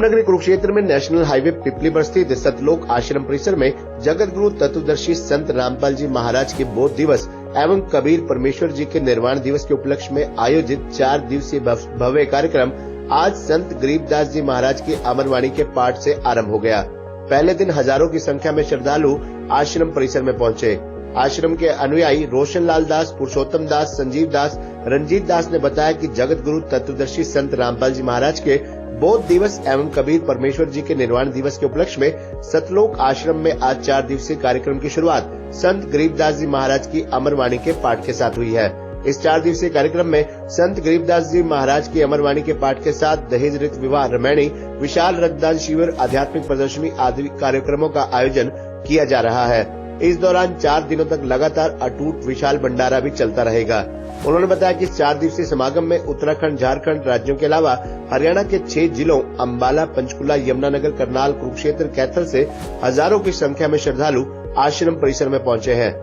नगरी कुरुक्षेत्र में national highway पिपली पर स्थित सतलोक आश्रम परिसर में जगत गुरु तत्वदर्शी संत रामपाल जी महाराज के बोध दिवस एवं कबीर परमेश्वर जी के निर्वाण दिवस के उपलक्ष्य में आयोजित 4 दिवसीय भव्य कार्यक्रम आज संत गरीबदास जी महाराज की अमरवाणी के पाठ से आरंभ हो गया। पहले दिन हजारों की संख्या में श्रद्धालु आश्रम परिसर में पहुंचे। आश्रम के अनुयायी रोशन लाल दास, पुरुषोत्तम दास, संजीव दास, रंजीत दास ने बताया कि जगत गुरु तत्वदर्शी संत रामपाल जी महाराज के बोध दिवस एवं कबीर परमेश्वर जी के निर्वाण दिवस के उपलक्ष्य में सतलोक आश्रम में आज 4 दिवसीय कार्यक्रम की शुरुआत संत गरीबदास जी महाराज की अमरवाणी के पाठ के साथ हुई है। इस 4 दिवसीय कार्यक्रम में संत गरीबदास जी महाराज की अमरवाणी के पाठ के साथ दहेज रित विवाह, रमैणी, विशाल रक्तदान शिविर, आध्यात्मिक प्रदर्शनी आदि कार्यक्रमों का आयोजन किया जा रहा है। इस दौरान 4 दिनों तक लगातार अटूट विशाल भंडारा भी चलता रहेगा। उन्होंने बताया कि इस 4 दिवसीय समागम में उत्तराखंड, झारखंड राज्यों के अलावा हरियाणा के 6 जिलों अम्बाला, पंचकुला, यमुनानगर, करनाल, कुरुक्षेत्र, कैथल से हजारों की संख्या में श्रद्धालु आश्रम परिसर में पहुंचे हैं।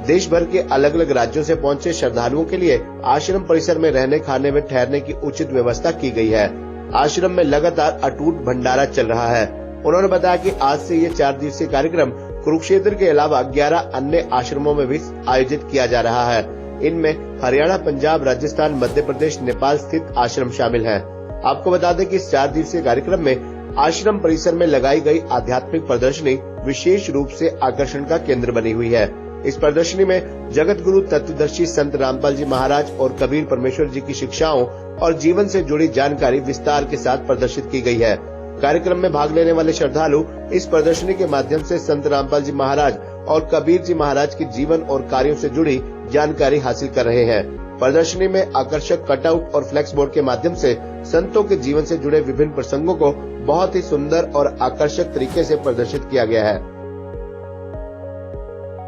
देश भर के अलग अलग राज्यों से पहुंचे श्रद्धालुओं के लिए आश्रम परिसर में रहने, खाने में ठहरने की उचित व्यवस्था की गई है। आश्रम में लगातार अटूट भंडारा चल रहा है। उन्होंने बताया कि आज से ये 4 दिवसीय कार्यक्रम कुरुक्षेत्र के अलावा 11 अन्य आश्रमों में भी आयोजित किया जा रहा है। इनमें हरियाणा, पंजाब, राजस्थान, मध्य प्रदेश, नेपाल स्थित आश्रम शामिल हैं। आपको बता दें कि इस 4 दिवसीय कार्यक्रम में आश्रम परिसर में लगाई गई आध्यात्मिक प्रदर्शनी विशेष रूप से आकर्षण का केंद्र बनी हुई है। इस प्रदर्शनी में जगत गुरु तत्वदर्शी संत रामपाल जी महाराज और कबीर परमेश्वर जी की शिक्षाओं और जीवन से जुड़ी जानकारी विस्तार के साथ प्रदर्शित की गई है। कार्यक्रम में भाग लेने वाले श्रद्धालु इस प्रदर्शनी के माध्यम से संत रामपाल जी महाराज और कबीर जी महाराज के जीवन और कार्यों से जुड़ी जानकारी हासिल कर रहे हैं। प्रदर्शनी में आकर्षक कटआउट और फ्लेक्स बोर्ड के माध्यम से संतों के जीवन से जुड़े विभिन्न प्रसंगों को बहुत ही सुंदर और आकर्षक तरीके से प्रदर्शित किया गया है।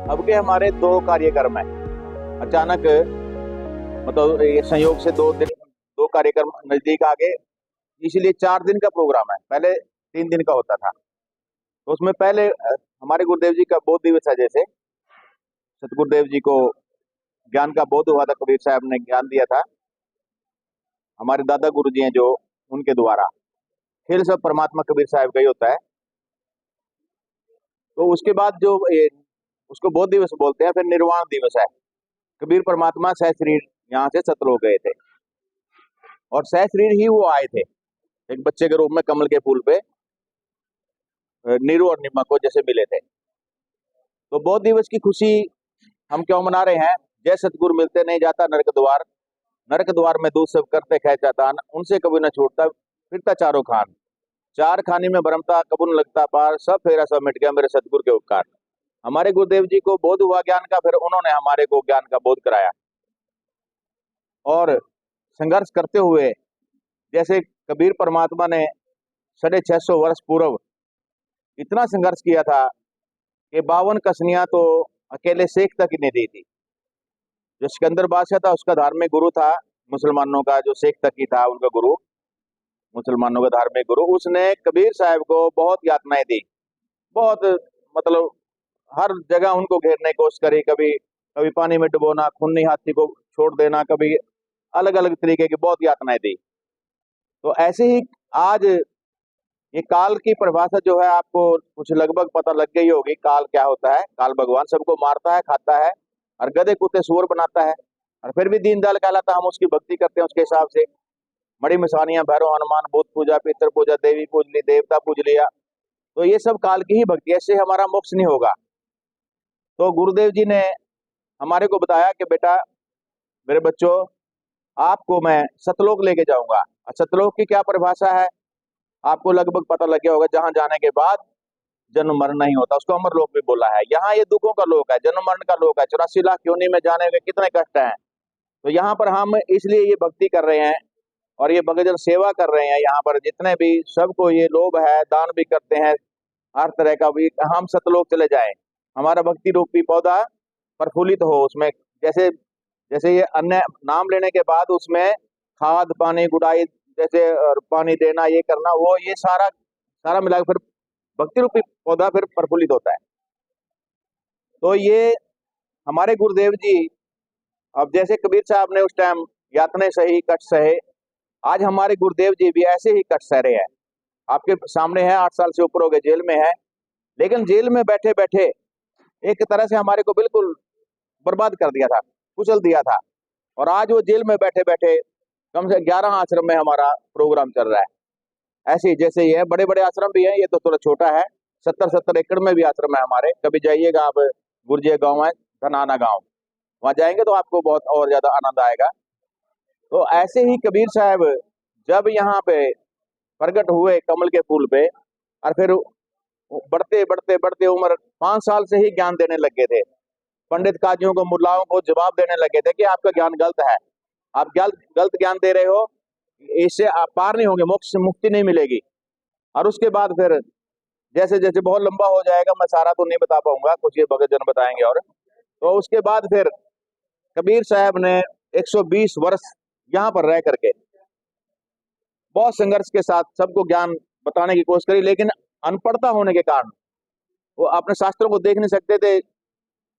अब के हमारे 2 कार्यक्रम है, अचानक मतलब ये संयोग से 2 कार्यक्रम नजदीक आ गए, इसलिए 4 दिन का प्रोग्राम है। पहले 3 दिन का होता था। तो उसमें पहले हमारे गुरुदेव जी का बोध दिवस है। जैसे सतगुरुदेव जी को ज्ञान का बोध हुआ था, कबीर साहब ने ज्ञान दिया था, हमारे दादा गुरु जी हैं जो, उनके द्वारा। फिर सब परमात्मा कबीर साहब का ही होता है। तो उसके बाद जो उसको बोध दिवस बोलते हैं। फिर निर्वाण दिवस है। कबीर परमात्मा सह शरीर यहाँ से सतलोक गए थे और सह शरीर ही वो आए थे, एक बच्चे के रूप में कमल के फूल पे नीरू और निम्मा को जैसे मिले थे। तो बोध दिवस की खुशी हम क्यों मना रहे हैं? जय सतगुरु मिलते नहीं जाता नरक द्वार में दूध सब करते खेचा तान, उनसे कभी न छूटता फिरता चारों खान, 4 खानी में भरमता कबून लगता पार, सब फेरा सब मिट गया मेरे सतगुरु के उपकार। हमारे गुरुदेव जी को बोध हुआ ज्ञान का, फिर उन्होंने हमारे को ज्ञान का बोध कराया। और संघर्ष करते हुए, जैसे कबीर परमात्मा ने 650 वर्ष पूर्व इतना संघर्ष किया था कि 52 कसनियां तो अकेले शेख तक ही नहीं दी थी। जो सिकंदर बादशाह था उसका धार्मिक गुरु था मुसलमानों का, जो शेख तक ही था उनका गुरु, मुसलमानों का धार्मिक गुरु, उसने कबीर साहब को बहुत यातनाएं दी। बहुत मतलब हर जगह उनको घेरने की कोशिश करी। कभी पानी में डुबोना, खूनी हाथी को छोड़ देना, कभी अलग अलग तरीके की बहुत यातनाएं दी। तो ऐसे ही आज ये काल की परिभाषा जो है आपको कुछ लगभग पता लग गई होगी। काल क्या होता है? काल भगवान सबको मारता है, खाता है और गधे कुत्ते सूअर बनाता है, और फिर भी दीनदयाल कहलाता है। हम उसकी भक्ति करते हैं उसके हिसाब से। बड़ी मिसानियां, भैरव, हनुमान, भूत पूजा, पितर पूजा, देवी पूज ली, देवता पूज लिया, तो ये सब काल की ही भक्ति है। इससे हमारा मोक्ष नहीं होगा। तो गुरुदेव जी ने हमारे को बताया कि बेटा, मेरे बच्चों, आपको मैं सतलोक लेके जाऊंगा। सतलोक की क्या परिभाषा है आपको लगभग पता लग गया होगा। जहां जाने के बाद जन्म मरण नहीं होता, उसको अमर लोक भी बोला है। यहाँ ये दुखों का लोक है, जन्म मरण का लोक है। 84 लाख योनि में जाने के कितने कष्ट हैं। तो यहाँ पर हम इसलिए ये भक्ति कर रहे हैं और ये भक्तजन सेवा कर रहे हैं। यहाँ पर जितने भी सबको ये लोभ है, दान भी करते हैं हर तरह का भी, हम सतलोक चले जाएं, हमारा भक्ति रूपी पौधा प्रफुल्लित हो। उसमें जैसे जैसे ये अन्य नाम लेने के बाद उसमें खाद पानी गुड़ाई, जैसे पानी देना, ये करना, वो ये सारा मिला फिर भक्ति रूपी पौधा फिर प्रफुल्लित होता है। तो ये हमारे गुरुदेव जी, अब जैसे कबीर साहब ने उस टाइम यातने सही, कष्ट सहे, आज हमारे गुरुदेव जी भी ऐसे ही कष्ट सह रहे हैं। आपके सामने है, 8 साल से ऊपर हो गए जेल में है, लेकिन जेल में बैठे बैठे एक तरह से हमारे को बिल्कुल बर्बाद कर दिया था, कुचल दिया था। और आज वो जेल में बैठे बैठे कम से 11 आश्रम में हमारा प्रोग्राम चल रहा है। ऐसे ही जैसे ये है, बड़े बड़े आश्रम भी हैं, ये तो थोड़ा छोटा है। 70-70 एकड़ में भी आश्रम है हमारे। कभी जाइएगा आप, गुरजे गांव है, धनाना गांव, वहां जाएंगे तो आपको बहुत और ज्यादा आनंद आएगा। तो ऐसे ही कबीर साहब जब यहाँ पे प्रकट हुए कमल के फूल पे, और फिर बढ़ते बढ़ते बढ़ते उम्र 5 साल से ही ज्ञान देने लगे थे। पंडित काजियों को, मुल्लाओं को जवाब देने लगे थे कि आपका ज्ञान गलत है, आप गलत ज्ञान दे रहे हो, इससे आप पार नहीं होंगे, मोक्ष मुक्ति नहीं मिलेगी। और उसके बाद फिर जैसे जैसे बहुत लंबा हो जाएगा, मैं सारा तो नहीं बता पाऊंगा, कुछ ये भगत जन बताएंगे। और तो उसके बाद फिर कबीर साहब ने 120 वर्ष यहाँ पर रह करके बहुत संघर्ष के साथ सबको ज्ञान बताने की कोशिश करी, लेकिन अनपढ़ता होने के कारण वो अपने शास्त्रों को देख नहीं सकते थे।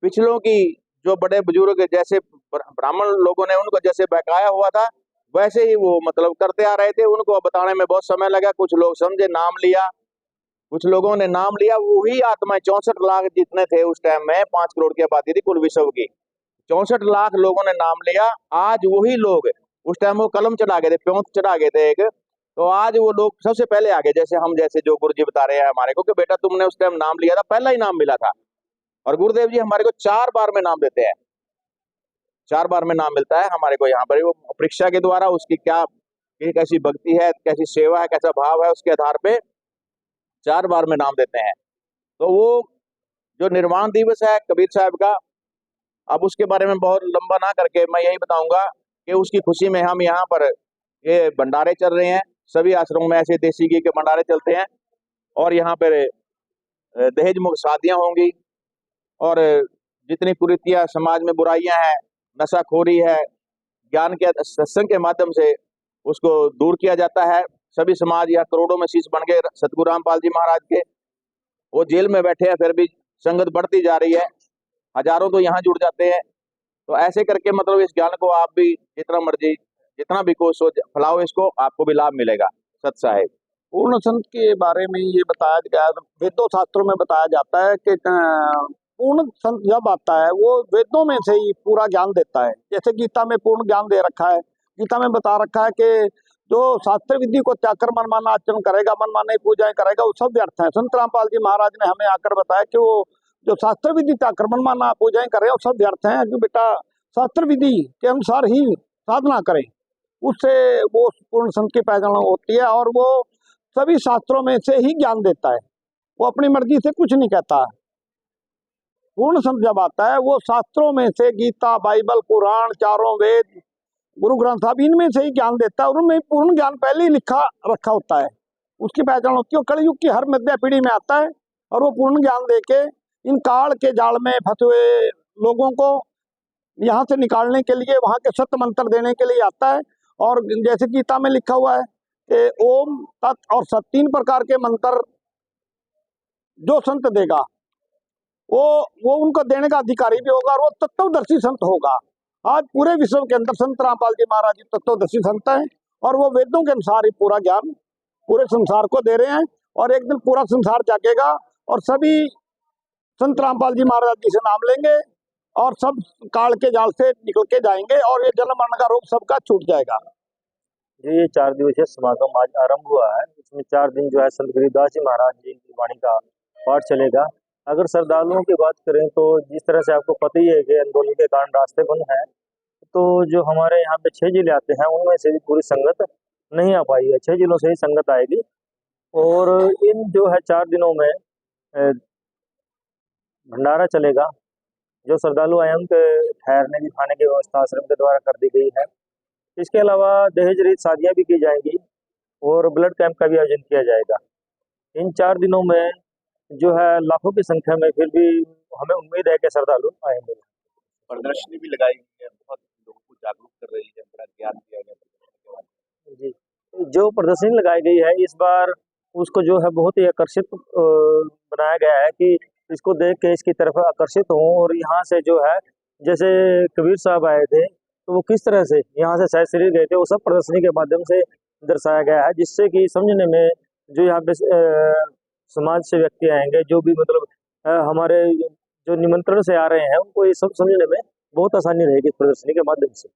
पिछलों की जो बड़े बुजुर्ग जैसे ब्राह्मण लोगों ने उनको जैसे बहकाया हुआ था, वैसे ही वो मतलब करते आ रहे थे। उनको बताने में बहुत समय लगा, कुछ लोग समझे, नाम लिया, कुछ लोगों ने नाम लिया। वही आत्माएं 64 लाख जितने थे उस टाइम में, 5 करोड़ की आबादी थी कुल विश्व की, 64 लाख लोगों ने नाम लिया। आज वही लोग, उस टाइम वो कलम चढ़ा गए थे, प्योंत चढ़ा गए थे एक, तो आज वो लोग सबसे पहले आगे, जैसे हम, जैसे जो गुरुजी बता रहे हैं हमारे को कि बेटा तुमने उस टाइम नाम लिया था, पहला ही नाम मिला था। और गुरुदेव जी हमारे को 4 बार में नाम देते हैं, 4 बार में नाम मिलता है हमारे को यहाँ पर। वो परीक्षा के द्वारा उसकी क्या, कैसी भक्ति है, कैसी सेवा है, कैसा भाव है, उसके आधार पे 4 बार में नाम देते हैं। तो वो जो निर्वाण दिवस है कबीर साहब का, अब उसके बारे में बहुत लंबा ना करके मैं यही बताऊंगा कि उसकी खुशी में हम यहाँ पर ये भंडारे चल रहे हैं। सभी आश्रमों में ऐसे देसी घी के भंडारे चलते हैं, और यहाँ पर दहेज मुक्त शादियां होंगी, और जितनी कुरीतियां समाज में बुराइयां हैं, नशाखोरी है, ज्ञान के सत्संग के माध्यम से उसको दूर किया जाता है। सभी समाज या करोड़ों में शीश बन गए सतगुरु रामपाल जी महाराज के, वो जेल में बैठे हैं, फिर भी संगत बढ़ती जा रही है, हजारों तो यहाँ जुड़ जाते हैं। तो ऐसे करके मतलब इस ज्ञान को आप भी जितना मर्जी, जितना भी कोशिश हो फैलाओ इसको, आपको भी लाभ मिलेगा। सत साहेब। पूर्ण संत के बारे में ये बताया गया, वेदों शास्त्रों में बताया जाता है कि पूर्ण संत जब आता है वो वेदों में से ही पूरा ज्ञान देता है। जैसे गीता में पूर्ण ज्ञान दे रखा है, गीता में बता रखा है कि जो शास्त्र विधि को त्याग कर मनमाना आचरण करेगा, मनमाने पूजाएं करेगा, वो सब व्यर्थ है। संत रामपाल जी महाराज ने हमें आकर बताया कि वो जो शास्त्र विधि त्याग कर मनमाना पूजाएं करे वो सब व्यर्थ है। जो बेटा शास्त्र विधि के अनुसार ही साधना करे, उससे वो पूर्ण संत की पहचान होती है। और वो सभी शास्त्रों में से ही ज्ञान देता है, वो अपनी मर्जी से कुछ नहीं कहता। पूर्ण संत जब आता है वो शास्त्रों में से, गीता, बाइबल, पुराण, चारों वेद, गुरु ग्रंथ साहब, इनमें से ही ज्ञान देता है। और उनमें पूर्ण ज्ञान पहले ही लिखा रखा होता है, उसकी पहचान होती है। कलयुग की हर मध्य पीढ़ी में आता है और वो पूर्ण ज्ञान देके इन काल के जाल में फंसे हुए लोगों को यहाँ से निकालने के लिए, वहां के सत्य मंत्र देने के लिए आता है। और जैसे गीता में लिखा हुआ है कि ओम, तत् और सत 3 प्रकार के मंत्र जो संत देगा वो उनको देने का अधिकारी भी होगा, और वो तत्वदर्शी संत होगा। आज पूरे विश्व के अंदर संत रामपाल जी महाराज जी तत्वदर्शी संत हैं, और वो वेदों के अनुसार ही पूरा ज्ञान पूरे संसार को दे रहे हैं। और एक दिन पूरा संसार जागेगा और सभी संत रामपाल जी महाराज जी से नाम लेंगे और सब काल के जाल से निकल के जाएंगे, और ये जन्म मरण का रोग सबका छूट जाएगा। जो ये 4 दिवसीय समागम आज आरंभ हुआ है, इसमें 4 दिन जो है संत गरीबदास जी महाराज जी की वाणी का पाठ चलेगा। अगर श्रद्धालुओं की बात करें तो जिस तरह से आपको पता ही है कि आंदोलन के कारण रास्ते बंद हैं, तो जो हमारे यहाँ पे 6 जिले आते हैं उनमें से भी पूरी संगत नहीं आ पाई है। 6 जिलों से ही संगत आएगी, और इन जो है 4 दिनों में भंडारा चलेगा। जो श्रद्धालु आए उनके ठहरने की, खाने की व्यवस्था आश्रम के द्वारा कर दी गई है। इसके अलावा दहेज रहित शादियाँ भी की जाएंगी, और ब्लड कैंप का भी आयोजन किया जाएगा। इन 4 दिनों में जो है लाखों की संख्या में फिर भी हमें उम्मीद है कि श्रद्धालु आएंगे। प्रदर्शनी भी लगाई गई है, बहुत लोगों को जागरूक कर रही है, बड़ा ज्ञान दिया गया जी, जो प्रदर्शनी लगाई गई है इस बार, उसको जो है बहुत ही आकर्षित बनाया गया है कि इसको देख के इसकी तरफ आकर्षित हों। और यहाँ से जो है, जैसे कबीर साहब आए थे तो वो किस तरह से यहाँ से शायद शरीर गए थे, वो सब प्रदर्शनी के माध्यम से दर्शाया गया है, जिससे कि समझने में जो यहाँ पे समाज से व्यक्ति आएंगे, जो भी मतलब हमारे जो निमंत्रण से आ रहे हैं, उनको ये सब समझने में बहुत आसानी रहेगी इस प्रदर्शनी के माध्यम से।